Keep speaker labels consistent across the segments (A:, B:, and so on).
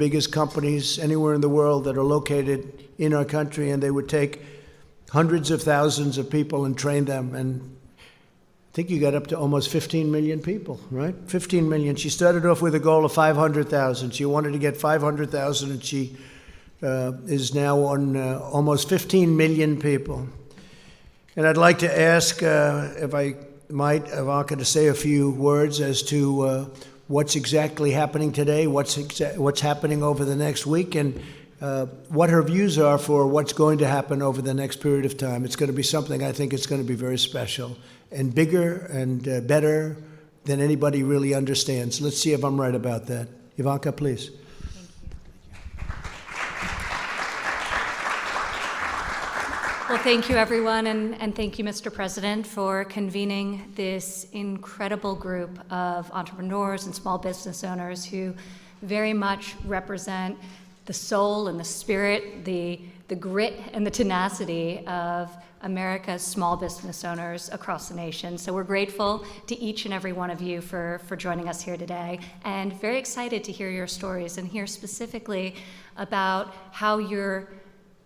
A: biggest companies anywhere in the world that are located in our country, and they would take hundreds of thousands of people and train them. And I think you got up to almost 15 million people, right? 15 million. She started off with a goal of 500,000. She wanted to get 500,000, and she is now on almost 15 million people. And I'd like to ask, if I might, Ivanka, to say a few words as to what's exactly happening today, what's happening over the next week, and what her views are for what's going to happen over the next period of time. It's going to be something I think it's going to be very special and bigger and better than anybody really understands. Let's see if I'm right about that. Ivanka, please.
B: Well, thank you, everyone, and thank you, Mr. President, for convening this incredible group of entrepreneurs and small business owners who very much represent the soul and the spirit, the grit and the tenacity of America's small business owners across the nation. So we're grateful to each and every one of you for joining us here today, and very excited to hear your stories and hear specifically about how you're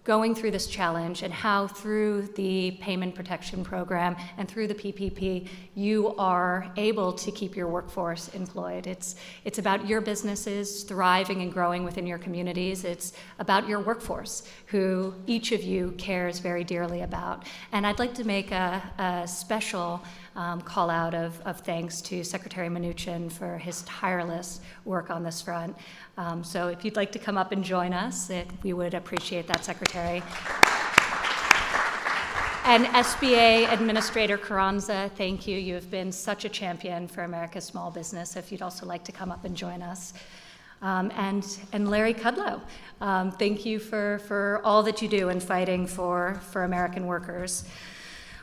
B: going through this challenge and how through the Payment Protection Program and through the PPP, you are able to keep your workforce employed. It's about your businesses thriving and growing within your communities. It's about your workforce, who each of you cares very dearly about. And I'd like to make a special call out of thanks to Secretary Mnuchin for his tireless work on this front. So if you'd like to come up and join us, we would appreciate that, Secretary. And SBA Administrator Carranza, thank you. You have been such a champion for America's small business. If you'd also like to come up and join us. And Larry Kudlow, thank you for all that you do in fighting for American workers.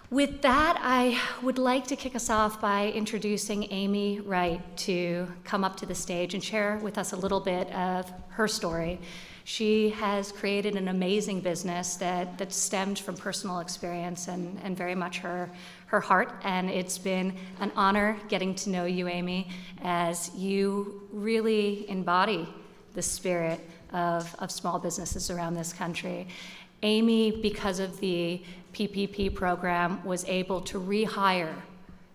B: With that, I would like to kick us off by introducing Amy Wright to come up to the stage and share with us a little bit of her story. She has created an amazing business that stemmed from personal experience and very much her heart, and it's been an honor getting to know you, Amy, as you really embody the spirit of small businesses around this country. Amy, because of the PPP program, was able to rehire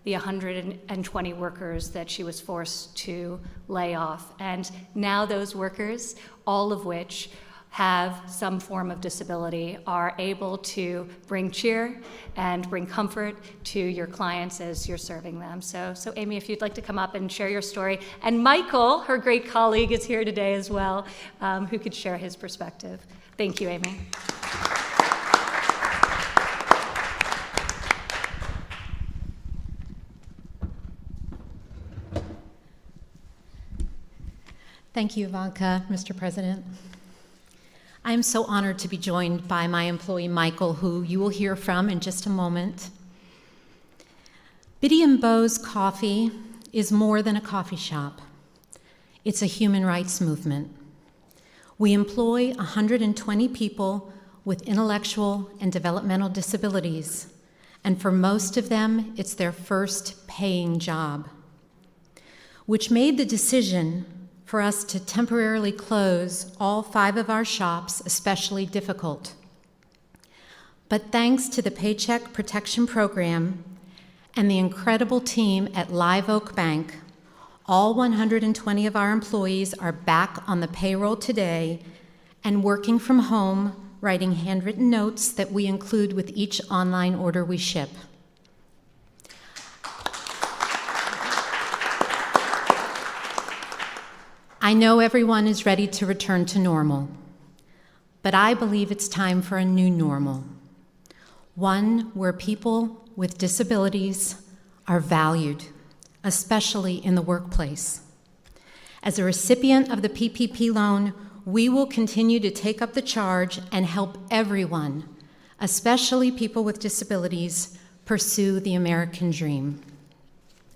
B: the 120 workers that she was forced to lay off. And now those workers, all of which have some form of disability, are able to bring cheer and bring comfort to your clients as you're serving them. So Amy, if you'd like to come up and share your story. And Michael, her great colleague, is here today as well, who could share his perspective. Thank you, Amy.
C: Thank you, Ivanka, Mr. President. I'm so honored to be joined by my employee, Michael, who you will hear from in just a moment. Biddy and Beau's Coffee is more than a coffee shop. It's a human rights movement. We employ 120 people with intellectual and developmental disabilities, and for most of them, it's their first paying job, which made the decision for us to temporarily close all 5 of our shops especially difficult. But thanks to the Paycheck Protection Program and the incredible team at Live Oak Bank, all 120 of our employees are back on the payroll today and working from home, writing handwritten notes that we include with each online order we ship. I know everyone is ready to return to normal, but I believe it's time for a new normal, one where people with disabilities are valued, especially in the workplace. As a recipient of the PPP loan, we will continue to take up the charge and help everyone, especially people with disabilities, pursue the American dream.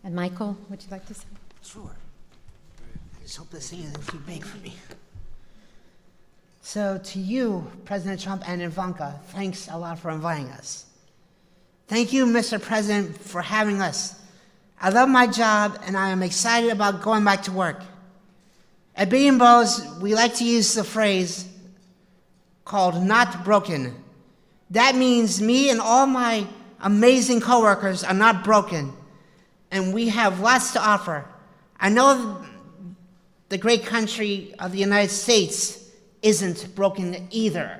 C: And Michael, would you like to say?
D: Sure. I just hope this thing isn't too big for me. So to you, President Trump and Ivanka, thanks a lot for inviting us. Thank you, Mr. President, for having us. I love my job, and I am excited about going back to work. At Bean Bows, we like to use the phrase called not broken. That means me and all my amazing coworkers are not broken, and we have lots to offer. I know the great country of the United States isn't broken either.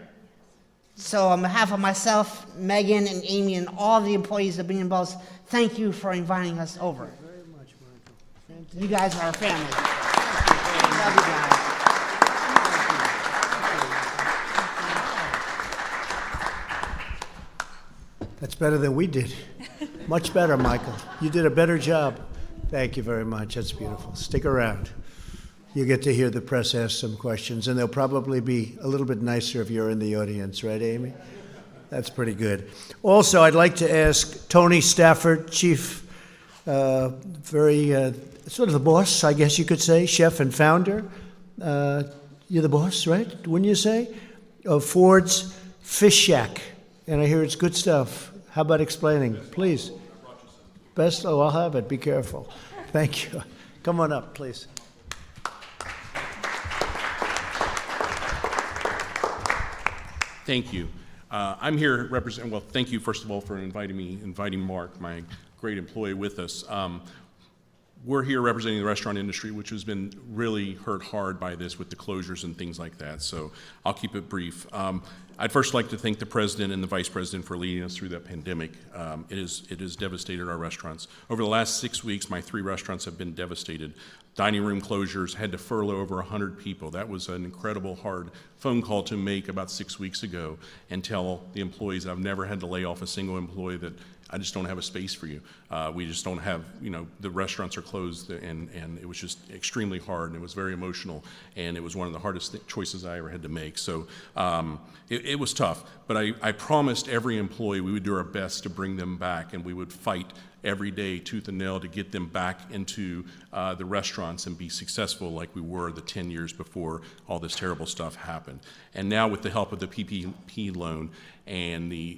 D: So on behalf of myself, Megan, and Amy, and all the employees of Bean Bows, thank you for inviting us over.
A: Very much, Michael.
D: You guys are our family. Love you guys.
A: That's better than we did. Much better, Michael. You did a better job. Thank you very much. That's beautiful. Stick around. You get to hear the press ask some questions, and they'll probably be a little bit nicer if you're in the audience, right, Amy? That's pretty good. Also, I'd like to ask Tony Stafford, Chief, sort of the boss, I guess you could say, chef and founder. You're the boss, right? Wouldn't you say? Of Ford's Fish Shack. And I hear it's good stuff. How about explaining, please? Best? Oh, I'll have it. Be careful. Thank you. Come on up, please.
E: Thank you. I'm here representing, well, thank you, first of all, for inviting Mark, my great employee, with us. We're here representing the restaurant industry, which has been really hurt hard by this with the closures and things like that, so I'll keep it brief. I'd first like to thank the President and the Vice President for leading us through that pandemic. It has devastated our restaurants. Over the last 6 weeks, my 3 restaurants have been devastated. Dining room closures, had to furlough over 100 people. That was an incredible hard phone call to make about 6 weeks ago and tell the employees I've never had to lay off a single employee that I just don't have a space for you. We just don't have, the restaurants are closed, and it was just extremely hard, and it was very emotional, and it was one of the hardest choices I ever had to make. So it was tough, but I promised every employee we would do our best to bring them back, and we would fight every day, tooth and nail, to get them back into the restaurants and be successful like we were the 10 years before all this terrible stuff happened. And now with the help of the PPP loan and the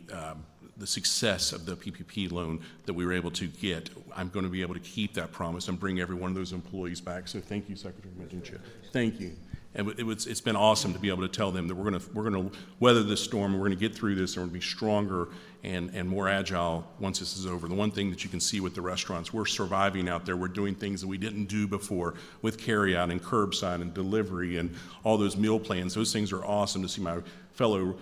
E: success of the PPP loan that we were able to get, I'm going to be able to keep that promise and bring every one of those employees back. So thank you, Secretary Magincha. Thank you. And it's been awesome to be able to tell them that we're going to weather this storm, and we're going to get through this, and we're going to be stronger and more agile once this is over. The one thing that you can see with the restaurants, we're surviving out there. We're doing things that we didn't do before with carryout and curbside and delivery and all those meal plans. Those things are awesome to see my fellow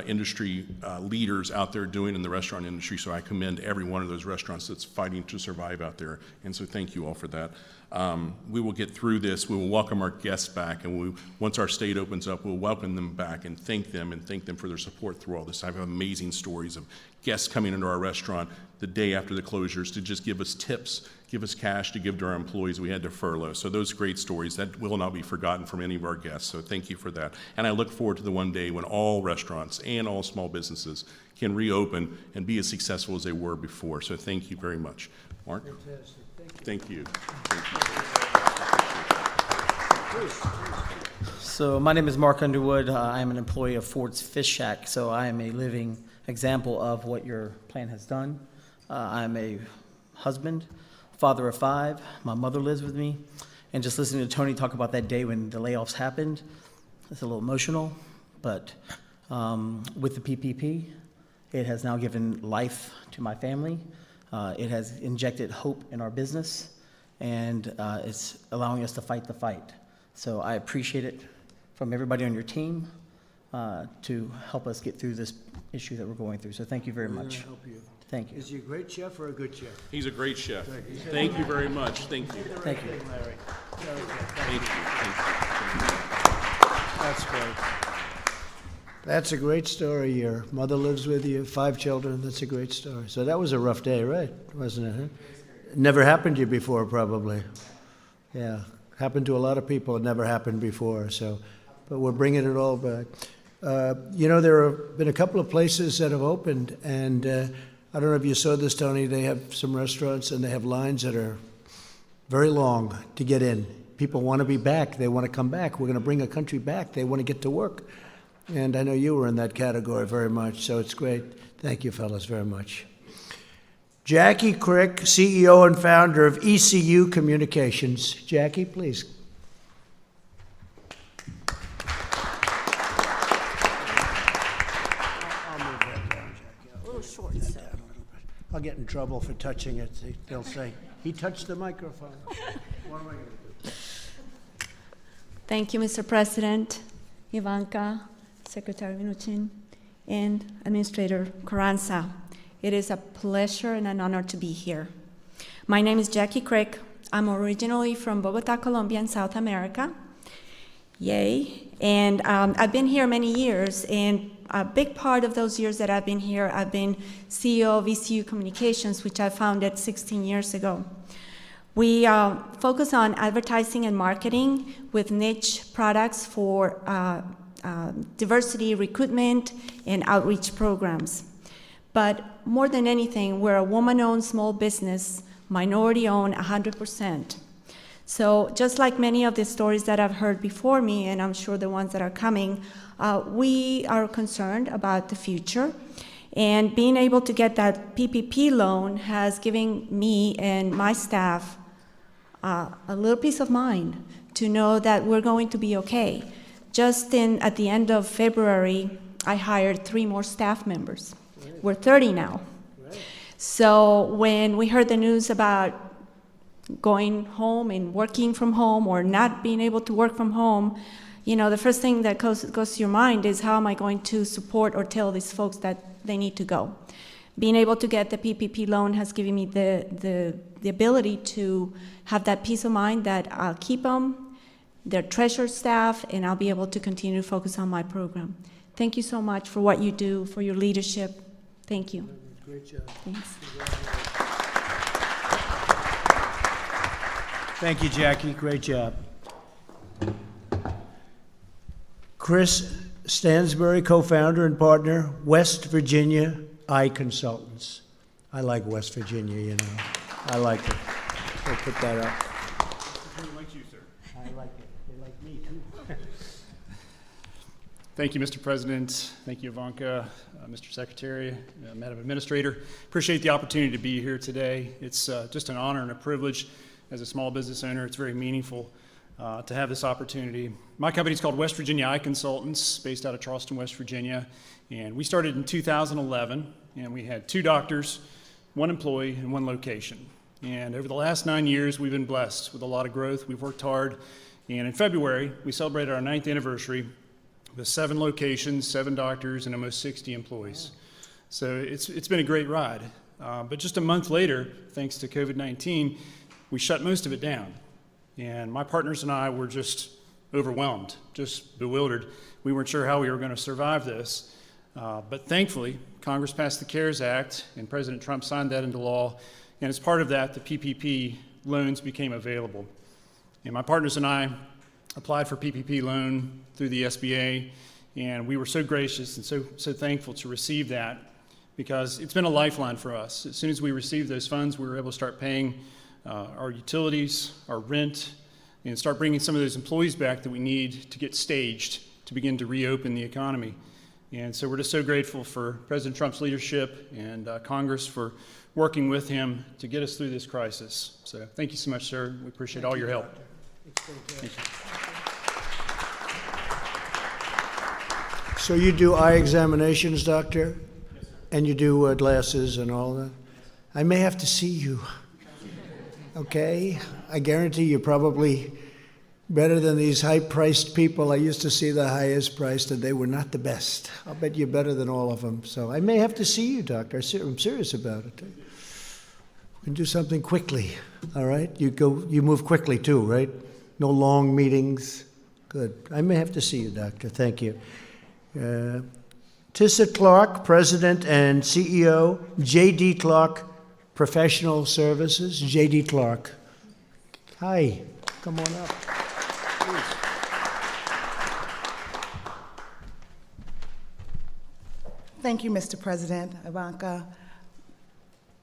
E: industry leaders out there doing in the restaurant industry. So I commend every one of those restaurants that's fighting to survive out there. And so thank you all for that. We will get through this. We will welcome our guests back, and once our state opens up, we'll welcome them back and thank them for their support through all this. I have amazing stories of guests coming into our restaurant the day after the closures to just give us tips, give us cash to give to our employees we had to furlough. So those great stories, that will not be forgotten from any of our guests. So thank you for that. And I look forward to the one day when all restaurants and all small businesses can reopen and be as successful as they were before. So thank you very much. Mark?
A: Fantastic.
E: Thank you.
F: So my name is Mark Underwood. I am an employee of Ford's Fish Shack, so I am a living example of what your plan has done. I'm a husband, father of 5. My mother lives with me. And just listening to Tony talk about that day when the layoffs happened, it's a little emotional. But with the PPP, it has now given life to my family. It has injected hope in our business, and it's allowing us to fight the fight. So I appreciate it from everybody on your team to help us get through this issue that we're going through. So thank you very much.
A: Help you.
F: Thank you.
A: Is he a great chef or a good chef?
E: He's a great chef. Thank you very much. Thank you.
F: Thank you.
A: Larry.
E: Thank you.
A: That's great. That's a great story. Your mother lives with you, 5 children. That's a great story. So that was a rough day, right? Wasn't it? Huh? Never happened to you before, probably. Yeah, happened to a lot of people. It never happened before. So, but we're bringing it all back. There have been a couple of places that have opened, and I don't know if you saw this, Tony. They have some restaurants, and they have lines that are very long to get in. People want to be back. They want to come back. We're going to bring a country back. They want to get to work. And I know you were in that category very much, so it's great. Thank you, fellas, very much. Jackie Crick, CEO and founder of ECU Communications. Jackie, please. get in trouble for touching it. They'll say, he touched the microphone. What am I going to do?
G: Thank you, Mr. President, Ivanka, Secretary Mnuchin, and Administrator Carranza. It is a pleasure and an honor to be here. My name is Jackie Crick. I'm originally from Bogota, Colombia, in South America. Yay. And I've been here many years, and a big part of those years that I've been here, I've been CEO of ECU Communications, which I founded 16 years ago. We focus on advertising and marketing with niche products for diversity recruitment and outreach programs. But more than anything, we're a woman-owned small business, minority-owned 100%. So just like many of the stories that I've heard before me, and I'm sure the ones that are coming, we are concerned about the future. And being able to get that PPP loan has given me and my staff a little peace of mind to know that we're going to be okay. Just at the end of February, I hired 3 more staff members. We're 30 now. So when we heard the news about going home and working from home or not being able to work from home, you know, the first thing that goes to your mind is, how am I going to support or tell these folks that they need to go? Being able to get the PPP loan has given me the ability to have that peace of mind that I'll keep them, their treasured staff, and I'll be able to continue to focus on my program. Thank you so much for what you do, for your leadership. Thank you.
A: Great job.
G: Thanks.
A: Thank you, Jackie. Great job. Chris Stansbury, co-founder and partner, West Virginia Eye Consultants. I like West Virginia, you know. I like it. We'll put that up.
H: They like you, sir.
A: I like it. They like me, too.
H: Thank you, Mr. President. Thank you, Ivanka, Mr. Secretary, Madam Administrator. Appreciate the opportunity to be here today. It's just an honor and a privilege as a small business owner. It's very meaningful to have this opportunity. My company is called West Virginia Eye Consultants, based out of Charleston, West Virginia. And we started in 2011, and we had 2 doctors, 1 employee, and 1 location. And over the last 9 years, we've been blessed with a lot of growth. We've worked hard. And in February, we celebrated our 9th anniversary with 7 locations, 7 doctors, and almost 60 employees. So it's been a great ride. But just a month later, thanks to COVID-19, we shut most of it down. And my partners and I were just overwhelmed, just bewildered. We weren't sure how we were going to survive this. But thankfully, Congress passed the CARES Act, and President Trump signed that into law. And as part of that, the PPP loans became available. And my partners and I applied for PPP loan through the SBA, and we were so gracious and so thankful to receive that, because it's been a lifeline for us. As soon as we received those funds, we were able to start paying our utilities, our rent, and start bringing some of those employees back that we need to get staged to begin to reopen the economy. And so we're just so grateful for President Trump's leadership and Congress for working with him to get us through this crisis. So thank you so much, sir. We appreciate all your help. Thank you.
A: So you do eye examinations, doctor? Yes, sir. And you do glasses and all that? I may have to see you. Okay? I guarantee you're probably better than these high-priced people. I used to see the highest priced, and they were not the best. I'll bet you're better than all of them. So I may have to see you, doctor. I'm serious about it. We can do something quickly, all right? You move quickly too, right? No long meetings. Good. I may have to see you, doctor. Thank you. Tissa Clark, President and CEO, J.D. Clark Professional Services. J.D. Clark. Hi. Come on up. Please.
I: Thank you, Mr. President, Ivanka,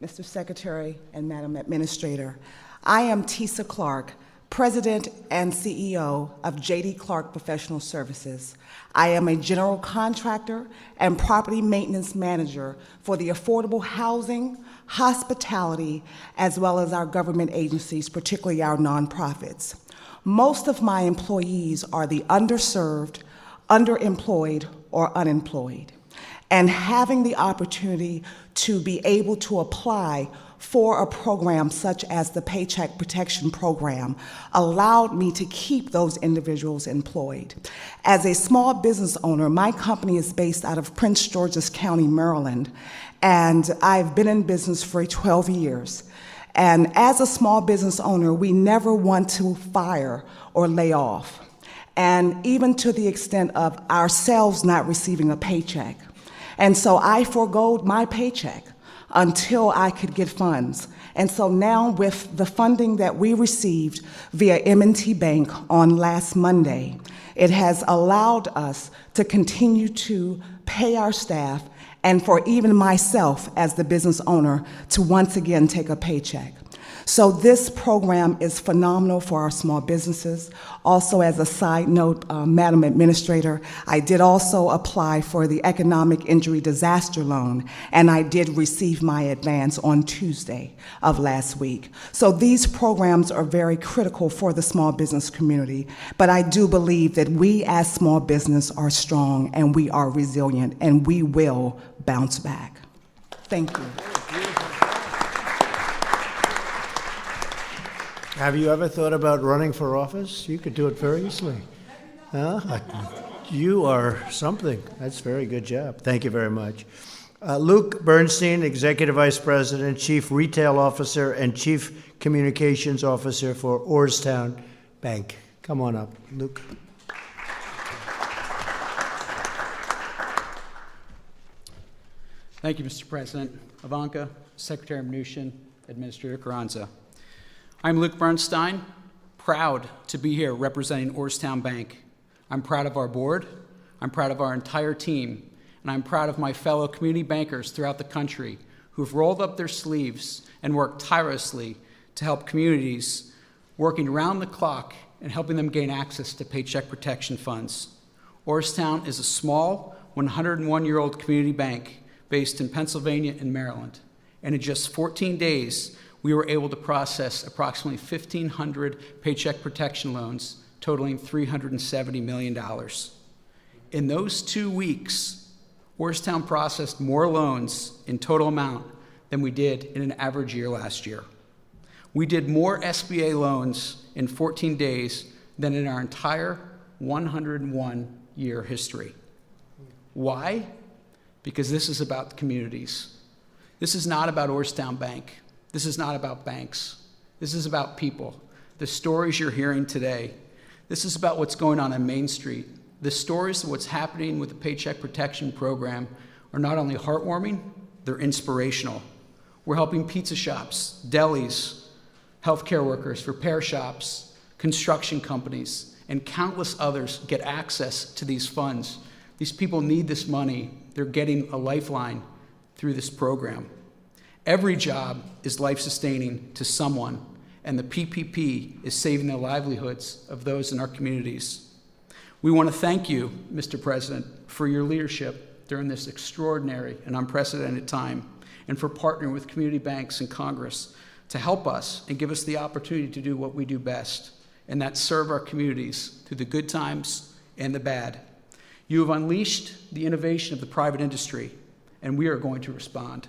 I: Mr. Secretary, and Madam Administrator. I am Tissa Clark, President and CEO of J.D. Clark Professional Services. I am a general contractor and property maintenance manager for the affordable housing, hospitality, as well as our government agencies, particularly our nonprofits. Most of my employees are the underserved, underemployed, or unemployed. And having the opportunity to be able to apply for a program such as the Paycheck Protection Program allowed me to keep those individuals employed. As a small business owner, my company is based out of Prince George's County, Maryland, and I've been in business for 12 years. And as a small business owner, we never want to fire or lay off, and even to the extent of ourselves not receiving a paycheck. And so I forgoed my paycheck until I could get funds. And so now with the funding that we received via M&T Bank on last Monday, it has allowed us to continue to pay our staff and for even myself as the business owner to once again take a paycheck. So this program is phenomenal for our small businesses. Also, as a side note, Madam Administrator, I did also apply for the Economic Injury Disaster Loan, and I did receive my advance on Tuesday of last week. So these programs are very critical for the small business community, but I do believe that we as small business are strong and we are resilient and we will bounce back. Thank you.
A: Have you ever thought about running for office? You could do it very easily. Huh? You are something. That's a very good job. Thank you very much. Luke Bernstein, Executive Vice President, Chief Retail Officer, and Chief Communications Officer for Orrstown Bank. Come on up, Luke.
J: Thank you, Mr. President. Ivanka, Secretary Mnuchin, Administrator Carranza. I'm Luke Bernstein, proud to be here representing Orrstown Bank. I'm proud of our board, I'm proud of our entire team, and I'm proud of my fellow community bankers throughout the country who've rolled up their sleeves and worked tirelessly to help communities working around the clock and helping them gain access to paycheck protection funds. Orrstown is a small 101-year-old community bank based in Pennsylvania and Maryland, and in just 14 days, we were able to process approximately 1,500 paycheck protection loans totaling $370 million. In those 2 weeks, Orrstown processed more loans in total amount than we did in an average year last year. We did more SBA loans in 14 days than in our entire 101-year history. Why? Because this is about the communities. This is not about Orrstown Bank. This is not about banks. This is about people. The stories you're hearing today. This is about what's going on Main Street. The stories of what's happening with the Paycheck Protection Program are not only heartwarming, they're inspirational. We're helping pizza shops, delis, healthcare workers, repair shops, construction companies, and countless others get access to these funds. These people need this money. They're getting a lifeline through this program. Every job is life-sustaining to someone, and the PPP is saving the livelihoods of those in our communities. We want to thank you, Mr. President, for your leadership during this extraordinary and unprecedented time, and for partnering with community banks and Congress to help us and give us the opportunity to do what we do best, and that's serve our communities through the good times and the bad. You have unleashed the innovation of the private industry, and we are going to respond.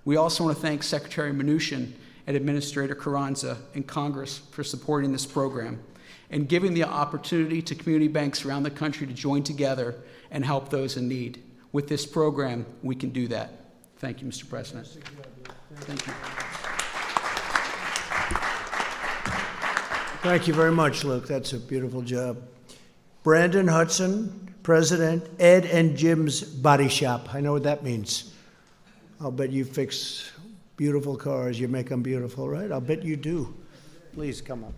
J: We also want to thank Secretary Mnuchin and Administrator Carranza and Congress for supporting this program and giving the opportunity to community banks around the country to join together and help those in need. With this program, we can do that. Thank you, Mr. President. Thank you.
A: Thank you very much, Luke. That's a beautiful job. Brandon Hudson, President, Ed and Jim's Body Shop. I know what that means. I'll bet you fix beautiful cars. You make them beautiful, right? I'll bet you do. Please come up.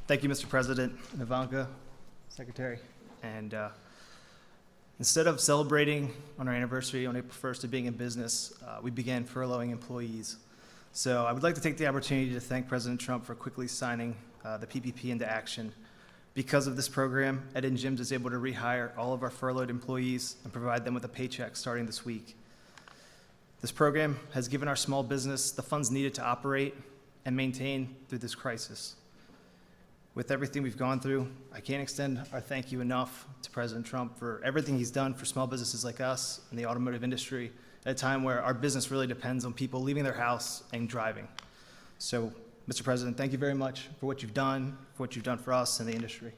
K: Thank you, Mr. President, and Ivanka, Secretary. And instead of celebrating on our anniversary on April 1st of being in business, we began furloughing employees. So I would like to take the opportunity to thank President Trump for quickly signing the PPP into action. Because of this program, Ed and Jim's is able to rehire all of our furloughed employees and provide them with a paycheck starting this week. This program has given our small business the funds needed to operate and maintain through this crisis. With everything we've gone through, I can't extend our thank you enough to President Trump for everything he's done for small businesses like us in the automotive industry at a time where our business really depends on people leaving their house and driving. So, Mr. President, thank you very much for what you've done for us in the industry.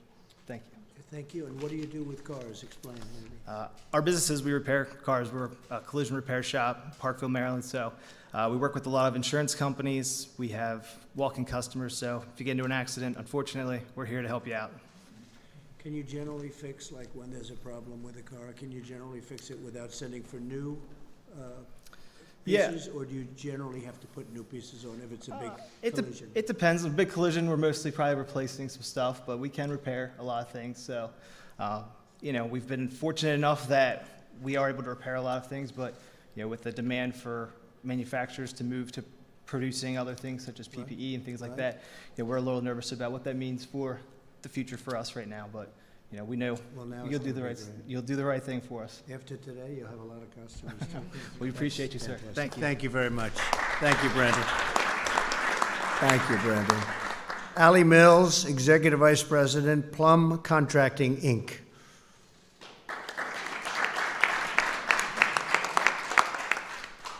K: Thank you.
A: Thank you. And what do you do with cars? Explain. Maybe.
K: Our businesses, we repair cars. We're a collision repair shop, Parkville, Maryland. So we work with a lot of insurance companies. We have walk-in customers. So if you get into an accident, unfortunately, we're here to help you out.
A: Can you generally fix, like when there's a problem with a car, can you generally fix it without sending for new
K: Yeah.
A: pieces? Or do you generally have to put new pieces on if it's a big
K: It
A: collision?
K: depends. With a big collision, we're mostly probably replacing some stuff, but we can repair a lot of things. So, we've been fortunate enough that we are able to repair a lot of things, but, with the demand for manufacturers to move to producing other things such as PPE and things like that, we're a little nervous about what that means for the future for us right now. But, we know
A: Well, now
K: you'll
A: it's
K: do the
A: gonna
K: right,
A: be great.
K: you'll do the right thing for us.
A: After today, you'll have a lot of customers.
K: We appreciate you, sir.
A: Fantastic.
K: Thank you.
A: Thank you very much. Thank you, Brandon. Thank you, Brandon. Ali Mills, Executive Vice President, Plum Contracting, Inc.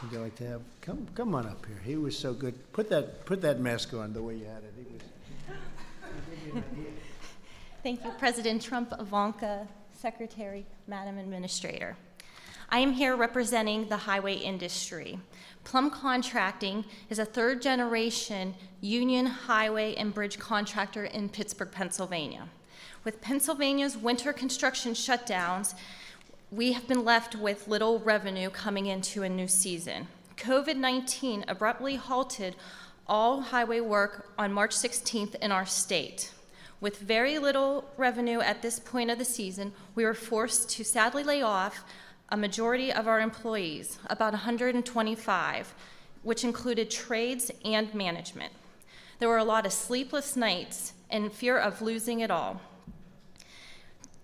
A: Would you like to have, come on up here. He was so good. Put that mask on the way you had it. He was.
L: Thank you, President Trump, Ivanka, Secretary, Madam Administrator. I am here representing the highway industry. Plum Contracting is a third-generation union highway and bridge contractor in Pittsburgh, Pennsylvania. With Pennsylvania's winter construction shutdowns, we have been left with little revenue coming into a new season. COVID-19 abruptly halted all highway work on March 16th in our state. With very little revenue at this point of the season, we were forced to sadly lay off a majority of our employees, about 125, which included trades and management. There were a lot of sleepless nights and fear of losing it all.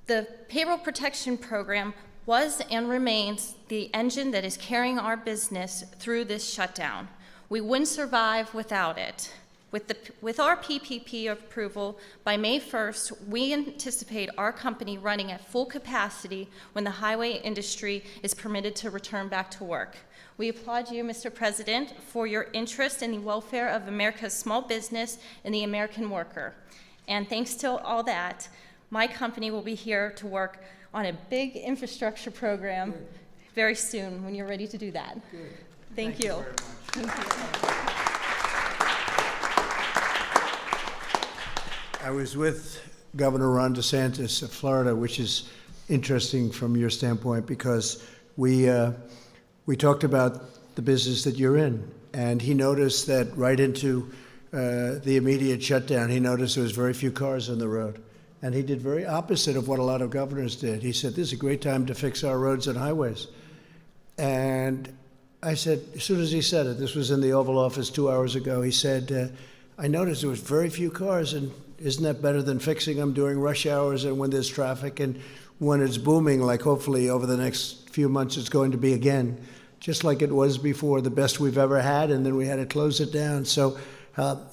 L: The Payroll Protection Program was and remains the engine that is carrying our business through this shutdown. We wouldn't survive without it. With our PPP approval, by May 1st, we anticipate our company running at full capacity when the highway industry is permitted to return back to work. We applaud you, Mr. President, for your interest in the welfare of America's small business and the American worker. And thanks to all that, my company will be here to work on a big infrastructure program very soon when you're ready to do that.
A: Good.
L: Thank you.
A: Very much.
L: Thank you.
A: I was with Governor Ron DeSantis of Florida, which is interesting from your standpoint because we talked about the business that you're in, and he noticed that right into the immediate shutdown, he noticed there was very few cars on the road, and he did very opposite of what a lot of governors did. He said, "This is a great time to fix our roads and highways," and I said, as soon as he said it, this was in the Oval Office 2 hours ago, he said, "I noticed there was very few cars, and isn't that better than fixing them during rush hours and when there's traffic and when it's booming, like hopefully over the next few months it's going to be again, just like it was before, the best we've ever had, and then we had to close it down." So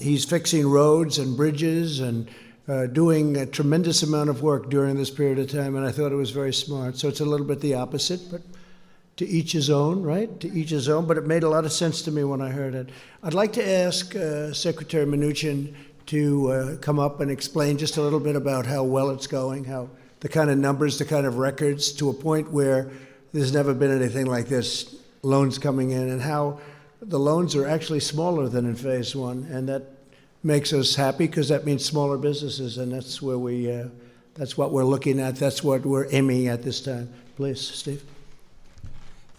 A: he's fixing roads and bridges and doing a tremendous amount of work during this period of time, and I thought it was very smart. So it's a little bit the opposite, but to each his own, right? To each his own, but it made a lot of sense to me when I heard it. I'd like to ask Secretary Mnuchin to come up and explain just a little bit about how well it's going, how the kind of numbers, the kind of records, to a point where there's never been anything like this, loans coming in, and how the loans are actually smaller than in phase one, and that makes us happy because that means smaller businesses, and that's where that's what we're looking at, that's what we're aiming at this time. Please, Steve.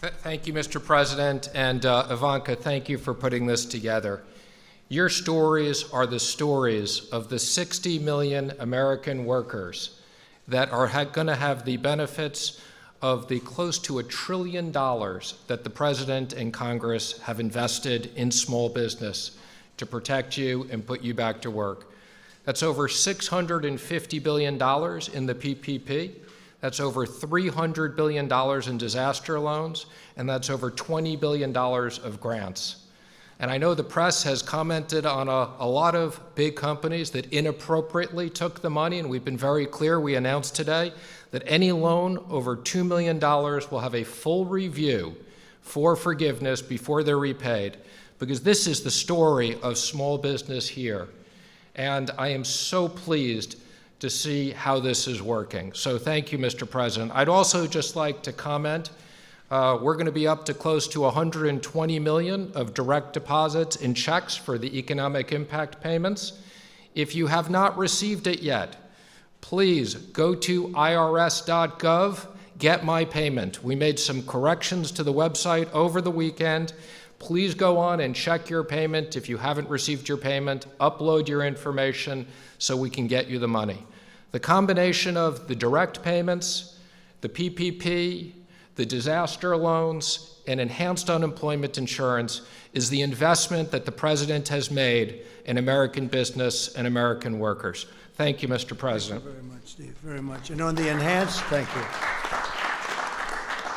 M: Thank you, Mr. President, and Ivanka, thank you for putting this together. Your stories are the stories of the 60 million American workers that are going to have the benefits of the close to $1 trillion that the President and Congress have invested in small business to protect you and put you back to work. That's over $650 billion in the PPP. That's over $300 billion in disaster loans, and that's over $20 billion of grants. And I know the press has commented on a lot of big companies that inappropriately took the money, and we've been very clear. We announced today that any loan over $2 million will have a full review for forgiveness before they're repaid, because this is the story of small business here. And I am so pleased to see how this is working. So thank you, Mr. President. I'd also just like to comment, we're going to be up to close to 120 million of direct deposits in checks for the economic impact payments. If you have not received it yet, please go to irs.gov, get my payment. We made some corrections to the website over the weekend. Please go on and check your payment. If you haven't received your payment, upload your information so we can get you the money. The combination of the direct payments, the PPP, the disaster loans, and enhanced unemployment insurance is the investment that the President has made in American business and American workers. Thank you, Mr. President.
A: Thank you very much, Steve, very much. And on the enhanced, thank you.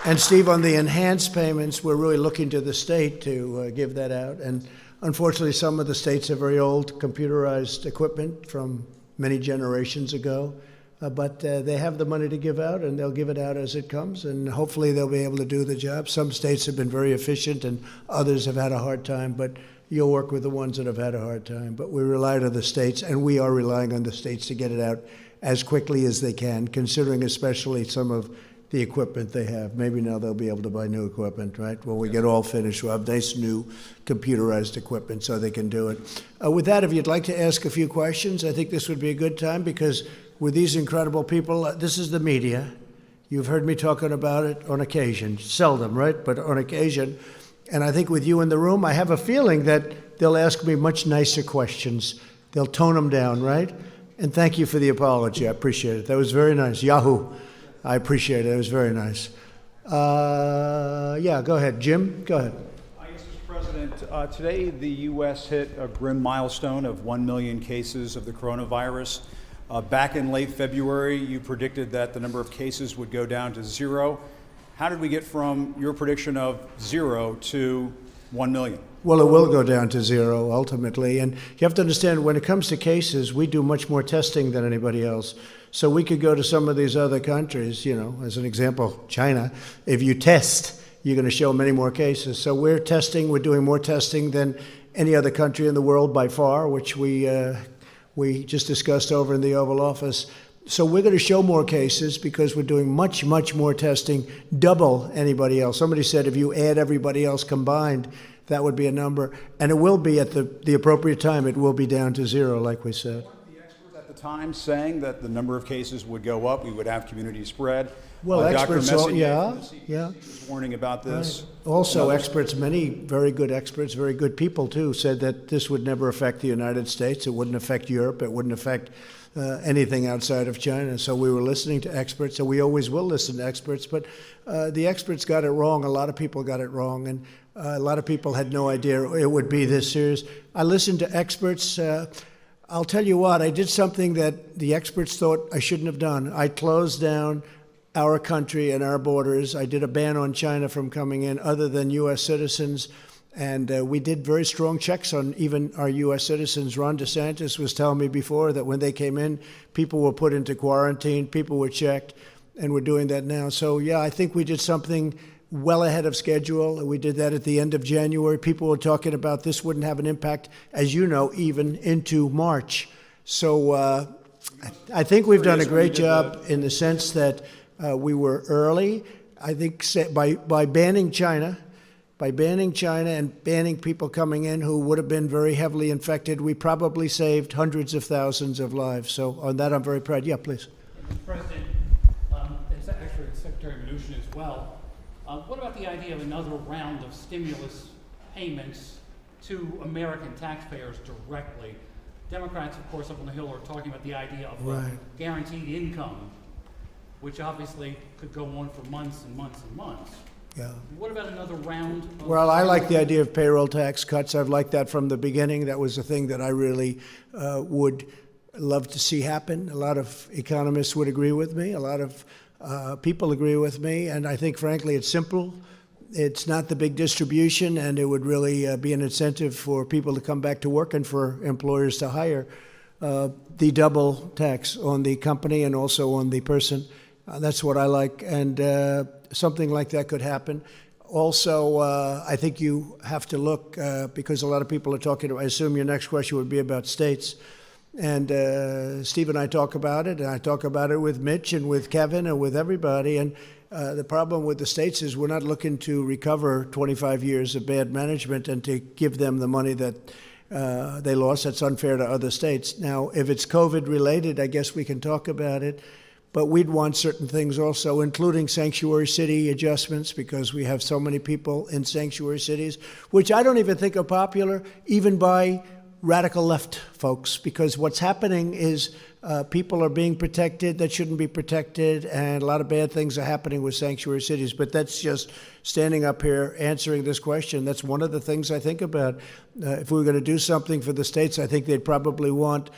A: And Steve, on the enhanced payments, we're really looking to the state to give that out. And unfortunately, some of the states have very old computerized equipment from many generations ago. But they have the money to give out, and they'll give it out as it comes, and hopefully they'll be able to do the job. Some states have been very efficient, and others have had a hard time, but you'll work with the ones that have had a hard time. But we rely on the states, and we are relying on the states to get it out as quickly as they can, considering especially some of the equipment they have. Maybe now they'll be able to buy new equipment, right? When we get all finished, we'll have nice new computerized equipment so they can do it. With that, if you'd like to ask a few questions, I think this would be a good time, because with these incredible people, this is the media. You've heard me talking about it on occasion, seldom, right? But on occasion. And I think with you in the room, I have a feeling that they'll ask me much nicer questions. They'll tone them down, right? And thank you for the apology. I appreciate it. That was very nice. Yahoo! I appreciate it. It was very nice. Yeah, go ahead. Jim, go ahead.
N: Yes, Mr. President. Today, the U.S. hit a grim milestone of 1 million cases of the coronavirus. Back in late February, you predicted that the number of cases would go down to 0. How did we get from your prediction of 0 to 1 million?
A: Well, it will go down to 0 ultimately. And you have to understand, when it comes to cases, we do much more testing than anybody else. So we could go to some of these other countries, you know, as an example, China. If you test, you're going to show many more cases. So we're doing more testing than any other country in the world by far, which we just discussed over in the Oval Office. So we're going to show more cases because we're doing much, much more testing, double anybody else. Somebody said if you add everybody else combined, that would be a number. And it will be at the appropriate time, it will be down to 0, like we said.
N: Weren't the experts at the time saying that the number of cases would go up, we would have community spread?
A: Well, experts,
N: Dr. Messinger
A: yeah.
N: from the CDC was warning about this.
A: Right. Also, experts, many very good experts, very good people too, said that this would never affect the United States. It wouldn't affect Europe. It wouldn't affect anything outside of China. So we were listening to experts, and we always will listen to experts. But the experts got it wrong. A lot of people got it wrong, and a lot of people had no idea it would be this serious. I listened to experts. I'll tell you what, I did something that the experts thought I shouldn't have done. I closed down our country and our borders. I did a ban on China from coming in other than U.S. citizens. And we did very strong checks on even our U.S. citizens. Ron DeSantis was telling me before that when they came in, people were put into quarantine, people were checked, and we're doing that now. So, yeah, I think we did something well ahead of schedule. We did that at the end of January. People were talking about this wouldn't have an impact, as you know, even into March. So I think we've done a great job in the sense that we were early. I think by banning China, and banning people coming in who would have been very heavily infected, we probably saved hundreds of thousands of lives. So on that, I'm very proud. Yeah, please.
O: Mr. President, it's actually Secretary Mnuchin as well. What about the idea of another round of stimulus payments to American taxpayers directly? Democrats, of course, up on the Hill are talking about the idea of guaranteed income, which obviously could go on for months and months and months.
A: Yeah.
O: What about another round of...
A: Well, I like the idea of payroll tax cuts. I've liked that from the beginning. That was a thing that I really would love to see happen. A lot of economists would agree with me. A lot of people agree with me. And I think, frankly, it's simple. It's not the big distribution, and it would really be an incentive for people to come back to work and for employers to hire. The double tax on the company and also on the person. That's what I like, and something like that could happen. Also, I think you have to look, because a lot of people are talking, I assume your next question would be about states. And Steve and I talk about it, and I talk about it with Mitch and with Kevin and with everybody. And the problem with the states is we're not looking to recover 25 years of bad management and to give them the money that they lost. That's unfair to other states. Now, if it's COVID related, I guess we can talk about it. But we'd want certain things also, including sanctuary city adjustments, because we have so many people in sanctuary cities, which I don't even think are popular, even by radical left folks, because what's happening is people are being protected that shouldn't be protected, and a lot of bad things are happening with sanctuary cities. But that's just standing up here answering this question. That's one of the things I think about. If we were going to do something for the states, I think they'd probably want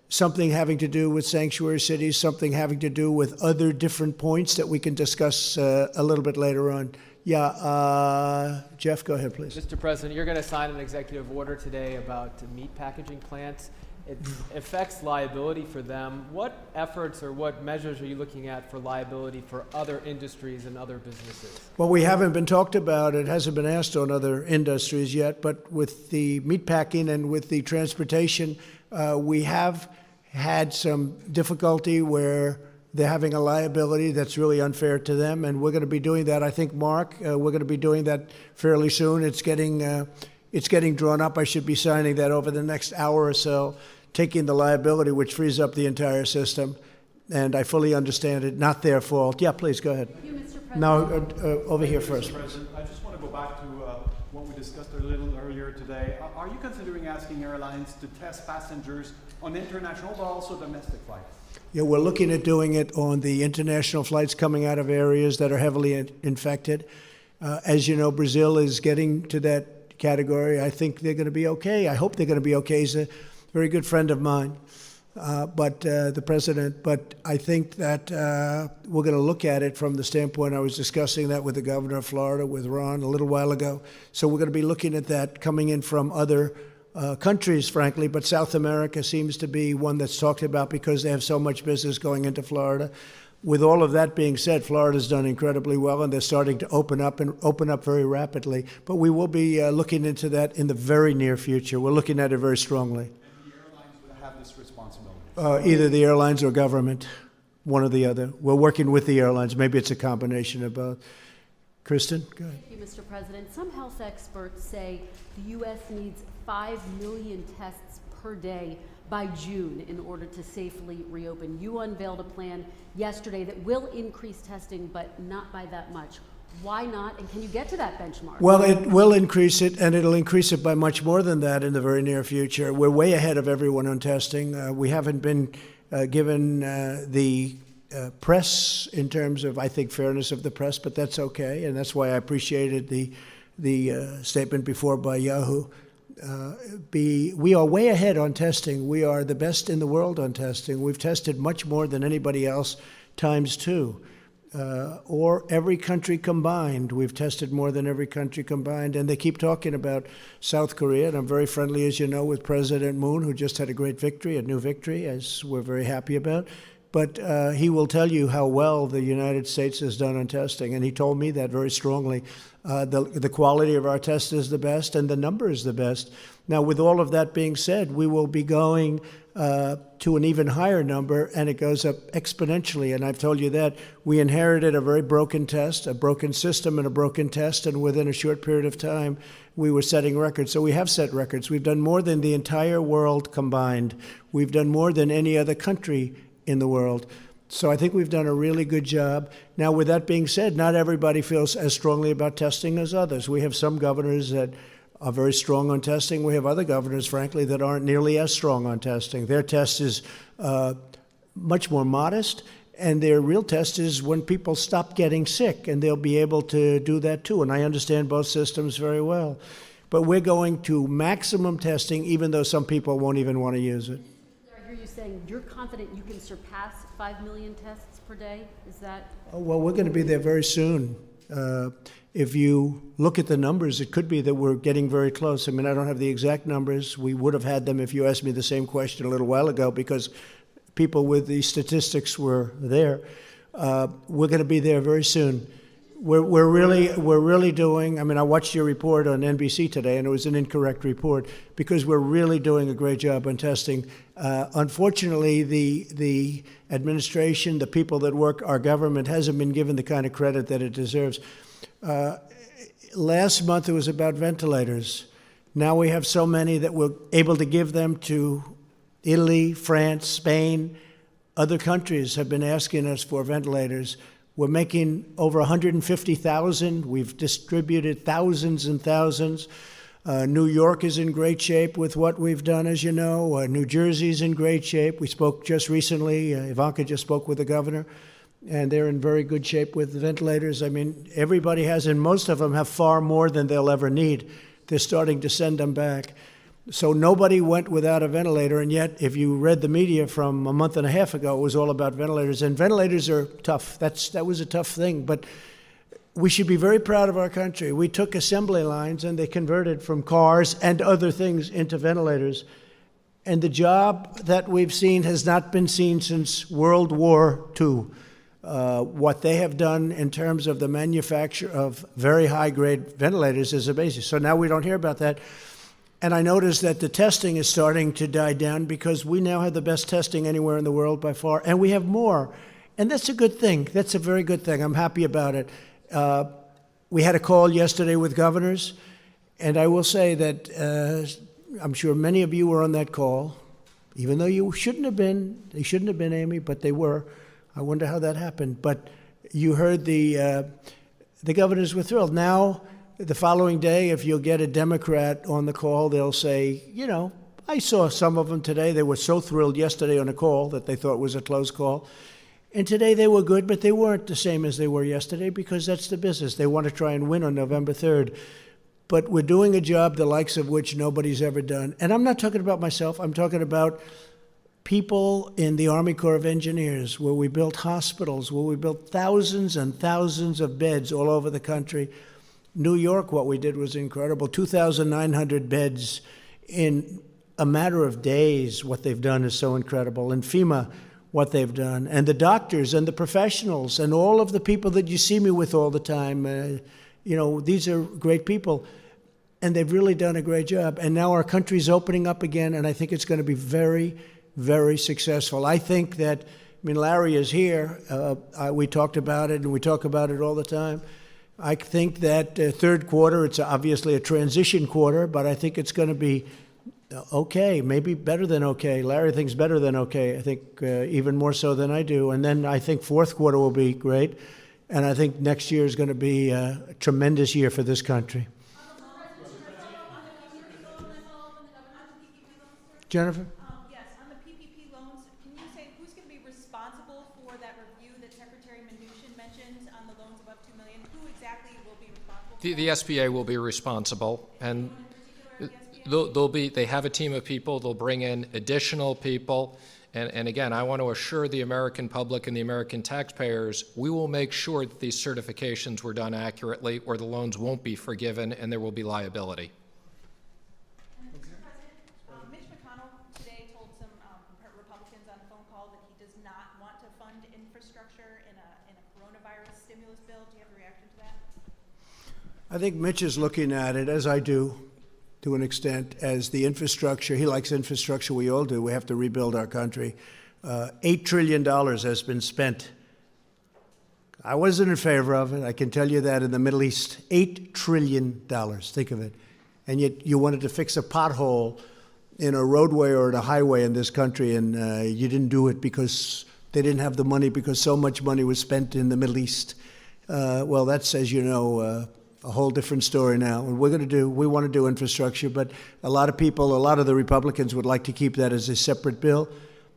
A: something having to do with sanctuary cities, something having to do with other different points that we can discuss a little bit later on. Yeah, Jeff, go ahead, please.
P: Mr. President, you're going to sign an executive order today about meat packaging plants. It affects liability for them. What efforts or what measures are you looking at for liability for other industries and other businesses?
A: Well, we haven't been talked about. It hasn't been asked on other industries yet. But with the meatpacking and with the transportation, we have had some difficulty where they're having a liability that's really unfair to them. And we're going to be doing that. I think, Mark, we're going to be doing that fairly soon. It's getting drawn up. I should be signing that over the next hour or so, taking the liability, which frees up the entire system. And I fully understand it. Not their fault. Yeah, please, go ahead.
Q: Thank you, Mr. President.
A: No, over here first.
R: Mr. President, I just want to go back to what we discussed a little earlier today. Are you considering asking airlines to test passengers on international but also domestic flights?
A: Yeah, we're looking at doing it on the international flights coming out of areas that are heavily infected. As you know, Brazil is getting to that category. I think they're going to be okay. I hope they're going to be okay. He's a very good friend of mine, the president. But I think that we're going to look at it from the standpoint, I was discussing that with the governor of Florida, with Ron, a little while ago. So we're going to be looking at that coming in from other countries, frankly, but South America seems to be one that's talked about because they have so much business going into Florida. With all of that being said, Florida's done incredibly well, and they're starting to open up very rapidly. But we will be looking into that in the very near future. We're looking at it very strongly.
R: And the airlines would have this responsibility?
A: Either the airlines or government, one or the other. We're working with the airlines. Maybe it's a combination of both. Kristen, go ahead.
Q: Thank you, Mr. President. Some health experts say the U.S. needs 5 million tests per day by June in order to safely reopen. You unveiled a plan yesterday that will increase testing, but not by that much. Why not? And can you get to that benchmark?
A: Well, it will increase it, and it'll increase it by much more than that in the very near future. We're way ahead of everyone on testing. We haven't been given the press in terms of, I think, fairness of the press, but that's okay, and that's why I appreciated the statement before by Yahoo. We are way ahead on testing. We are the best in the world on testing. We've tested much more than anybody else, ×2. Or every country combined. We've tested more than every country combined. And they keep talking about South Korea, and I'm very friendly, as you know, with President Moon, who just had a great victory, a new victory, as we're very happy about. But he will tell you how well the United States has done on testing, and he told me that very strongly. The quality of our test is the best, and the number is the best. Now, with all of that being said, we will be going to an even higher number, and it goes up exponentially. And I've told you that. We inherited a very broken test, a broken system and a broken test, and within a short period of time, we were setting records. So we have set records. We've done more than the entire world combined. We've done more than any other country in the world. So I think we've done a really good job. Now, with that being said, not everybody feels as strongly about testing as others. We have some governors that are very strong on testing. We have other governors, frankly, that aren't nearly as strong on testing. Their test is much more modest, and their real test is when people stop getting sick, and they'll be able to do that too. And I understand both systems very well. But we're going to maximum testing, even though some people won't even want to use it.
Q: I hear you saying you're confident you can surpass 5 million tests per day. Is that?
A: Oh, well, we're going to be there very soon. If you look at the numbers, it could be that we're getting very close. I mean, I don't have the exact numbers. We would have had them if you asked me the same question a little while ago, because people with the statistics were there. We're going to be there very soon. We're really doing. I mean, I watched your report on NBC today, and it was an incorrect report, because we're really doing a great job on testing. Unfortunately, the administration, the people that work our government, hasn't been given the kind of credit that it deserves. Last month it was about ventilators. Now we have so many that we're able to give them to Italy, France, Spain. Other countries have been asking us for ventilators. We're making over 150,000. We've distributed thousands and thousands. New York is in great shape with what we've done, as you know. New Jersey's in great shape. We spoke just recently. Ivanka just spoke with the governor, and they're in very good shape with the ventilators. I mean, everybody has, and most of them have far more than they'll ever need. They're starting to send them back. So nobody went without a ventilator, and yet if you read the media from a month and a half ago, it was all about ventilators. And ventilators are tough. That was a tough thing, but we should be very proud of our country. We took assembly lines and they converted from cars and other things into ventilators. And the job that we've seen has not been seen since World War II. What they have done in terms of the manufacture of very high-grade ventilators is amazing. So now we don't hear about that. And I noticed that the testing is starting to die down, because we now have the best testing anywhere in the world by far, and we have more. And that's a good thing. That's a very good thing. I'm happy about it. We had a call yesterday with governors, and I will say that I'm sure many of you were on that call, even though you shouldn't have been. They shouldn't have been, Amy, but they were. I wonder how that happened. But you heard the governors were thrilled. Now, the following day, if you'll get a Democrat on the call, they'll say, you know, I saw some of them today. They were so thrilled yesterday on a call that they thought it was a close call. And today they were good, but they weren't the same as they were yesterday, because that's the business. They want to try and win on November 3rd. But we're doing a job the likes of which nobody's ever done. And I'm not talking about myself. I'm talking about people in the Army Corps of Engineers, where we built hospitals, where we built thousands and thousands of beds all over the country. New York, what we did was incredible. 2,900 beds in a matter of days. What they've done is so incredible. And FEMA, what they've done. And the doctors and the professionals and all of the people that you see me with all the time. You know, these are great people. And they've really done a great job. And now our country's opening up again, and I think it's going to be very, very successful. I think that, I mean, Larry is here. We talked about it, and we talk about it all the time. I think that third quarter, it's obviously a transition quarter, but I think it's going to be okay, maybe better than okay. Larry thinks better than okay, I think even more so than I do. And then I think fourth quarter will be great. And I think next year is going to be a tremendous year for this country. Jennifer?
S: Yes, on the PPP loans, can you say who's going to be responsible for that review that Secretary Mnuchin mentioned on the loans above $2 million? Who exactly will be responsible?
M: The SBA will be responsible, and they have a team of people. They'll bring in additional people. And again, I want to assure the American public and the American taxpayers, we will make sure that these certifications were done accurately, or the loans won't be forgiven and there will be liability.
S: Mr. President, Mitch McConnell today told some Republicans on a phone call that he does not want to fund infrastructure in a coronavirus stimulus bill. Do you have a reaction to that?
A: I think Mitch is looking at it, as I do, to an extent, as the infrastructure. He likes infrastructure. We all do. We have to rebuild our country. $8 trillion has been spent. I wasn't in favor of it. I can tell you that in the Middle East. $8 trillion. Think of it. And yet you wanted to fix a pothole in a roadway or in a highway in this country, and you didn't do it because they didn't have the money, because so much money was spent in the Middle East. Well, that's, as you know, a whole different story now. And we want to do infrastructure, but a lot of the Republicans would like to keep that as a separate bill.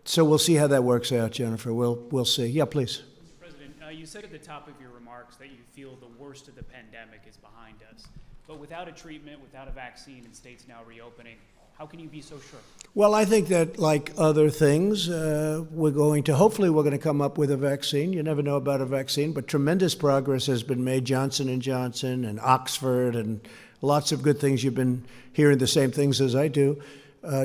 A: So we'll see how that works out, Jennifer. We'll see. Yeah, please.
O: Mr. President, you said at the top of your remarks that you feel the worst of the pandemic is behind us. But without a treatment, without a vaccine, and states now reopening, How can you be so sure?
A: Well, I think that, like other things, hopefully we're going to come up with a vaccine. You never know about a vaccine, but tremendous progress has been made. Johnson & Johnson and Oxford and lots of good things. You've been hearing the same things as I do.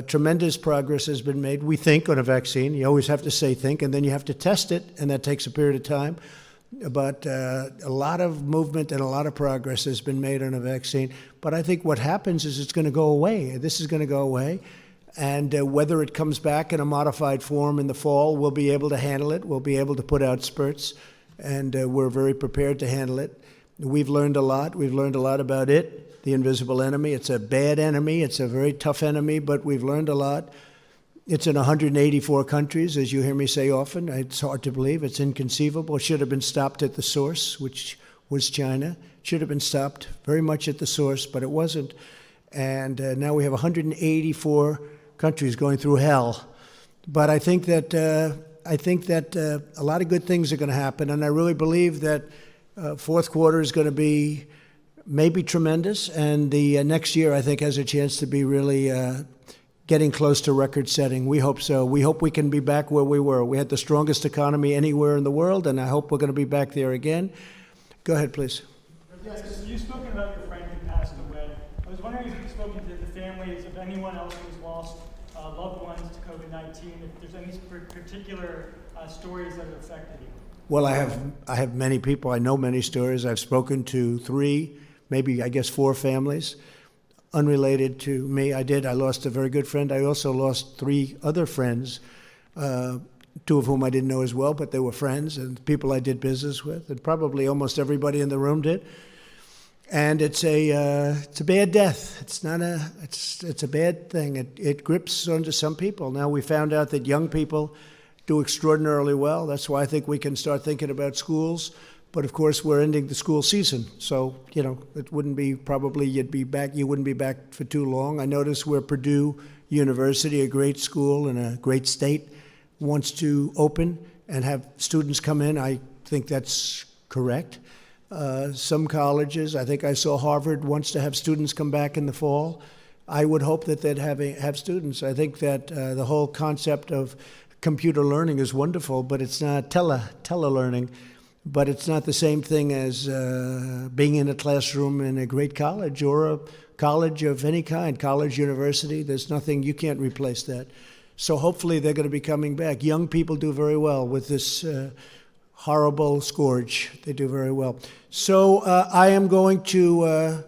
A: Tremendous progress has been made, we think, on a vaccine. You always have to say think, and then you have to test it, and that takes a period of time. But a lot of movement and a lot of progress has been made on a vaccine. But I think what happens is it's going to go away. This is going to go away. And whether it comes back in a modified form in the fall, we'll be able to handle it. We'll be able to put out spurts, and we're very prepared to handle it. We've learned a lot. We've learned a lot about it, the invisible enemy. It's a bad enemy. It's a very tough enemy, but we've learned a lot. It's in 184 countries, as you hear me say often. It's hard to believe. It's inconceivable. It should have been stopped at the source, which was China. It should have been stopped very much at the source, but it wasn't. And now we have 184 countries going through hell. But I think that a lot of good things are going to happen, and I really believe that fourth quarter is going to be maybe tremendous, and the next year I think has a chance to be really getting close to record setting. We hope so. We hope we can be back where we were. We had the strongest economy anywhere in the world, and I hope we're going to be back there again. Go ahead, please.
T: Yes, you've spoken about your friend who passed away. I was wondering if you've spoken to the families of anyone else who's lost loved ones to COVID-19, if there's any particular stories that have affected you.
A: Well, I have many people. I know many stories. I've spoken to 3, maybe I guess 4 families unrelated to me. I lost a very good friend. I also lost 3 other friends, 2 of whom I didn't know as well, but they were friends and people I did business with, and probably almost everybody in the room did. And it's a bad death. It's a bad thing. It grips onto some people. Now we found out that young people do extraordinarily well. That's why I think we can start thinking about schools. But of course, we're ending the school season, so it wouldn't be probably you wouldn't be back for too long. I noticed where Purdue University, a great school in a great state, wants to open and have students come in. I think that's correct. Some colleges, I think I saw Harvard wants to have students come back in the fall. I would hope that they'd have students. I think that the whole concept of computer learning is wonderful, but it's not tele-learning. But it's not the same thing as being in a classroom in a great college or a college of any kind, college, university. There's nothing, you can't replace that. So hopefully they're going to be coming back. Young people do very well with this horrible scourge. They do very well. So I am going to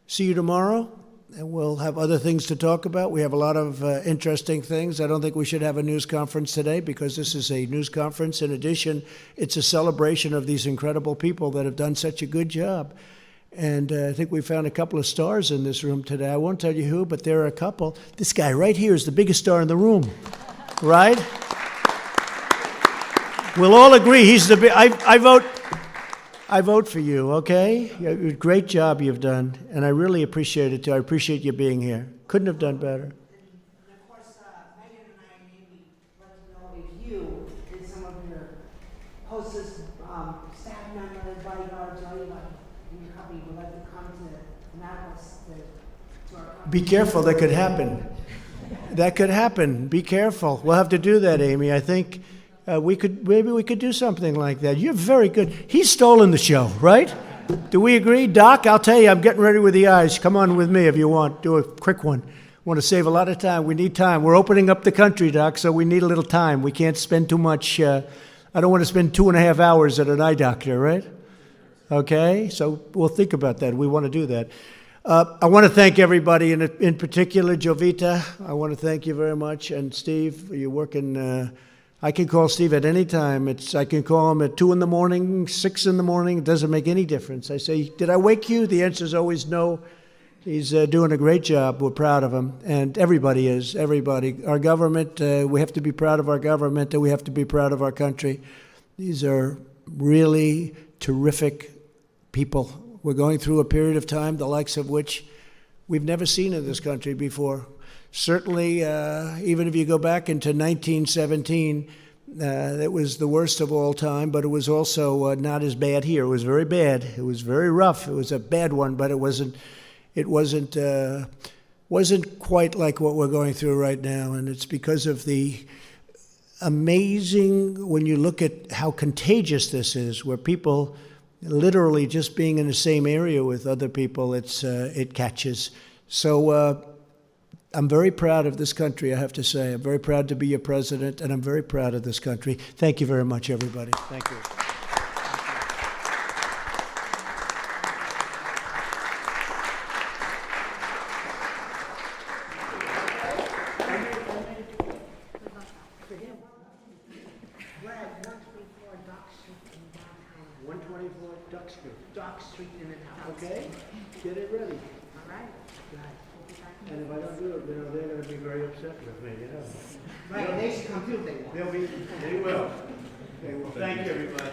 A: see you tomorrow, and we'll have other things to talk about. We have a lot of interesting things. I don't think we should have a news conference today because this is a news conference. In addition, it's a celebration of these incredible people that have done such a good job. And I think we found a couple of stars in this room today. I won't tell you who, but there are a couple. This guy right here is the biggest star in the room, right? We'll all agree he's the big. I vote for you, okay? Great job you've done, and I really appreciate it, too. I appreciate you being here. Couldn't have done better.
D: Of course, Megan and I maybe let to know if you and some of your hostess, staff members, bodyguards, or anybody in your company would like to come to Annapolis to our company.
A: Be careful, that could happen. That could happen. Be careful. We'll have to do that, Amy. I think maybe we could do something like that. You're very good. He's stolen the show, right? Do we agree? Doc, I'll tell you, I'm getting ready with the eyes. Come on with me if you want. Do a quick one. Want to save a lot of time. We need time. We're opening up the country, Doc, so we need a little time. We can't spend too much. I don't want to spend 2.5 hours at an eye doctor, right? Okay, so we'll think about that. We want to do that. I want to thank everybody, in particular, Jovita. I want to thank you very much. And Steve, you're working... I can call Steve at any time. I can call him at 2 in the morning, 6 in the morning. It doesn't make any difference. I say, did I wake you? The answer is always no. He's doing a great job. We're proud of him. And everybody is, everybody. Our government, we have to be proud of our government, and we have to be proud of our country. These are really terrific people. We're going through a period of time, the likes of which we've never seen in this country before. Certainly, even if you go back into 1917, it was the worst of all time, but it was also not as bad here. It was very bad. It was very rough. It was a bad one, but it wasn't wasn't quite like what we're going through right now, and it's because of the amazing, when you look at how contagious this is, where people literally just being in the same area with other people, it catches. So I'm very proud of this country, I have to say. I'm very proud to be your president, and I'm very proud of this country. Thank you very much, everybody. Thank you.
D: Dock Street in the town.
A: Okay, get it ready.
D: All right.
A: And if I don't do it, they're going to be very upset with me,
D: Right, they should come too if they want.
A: They will. They will. Thank you, everybody.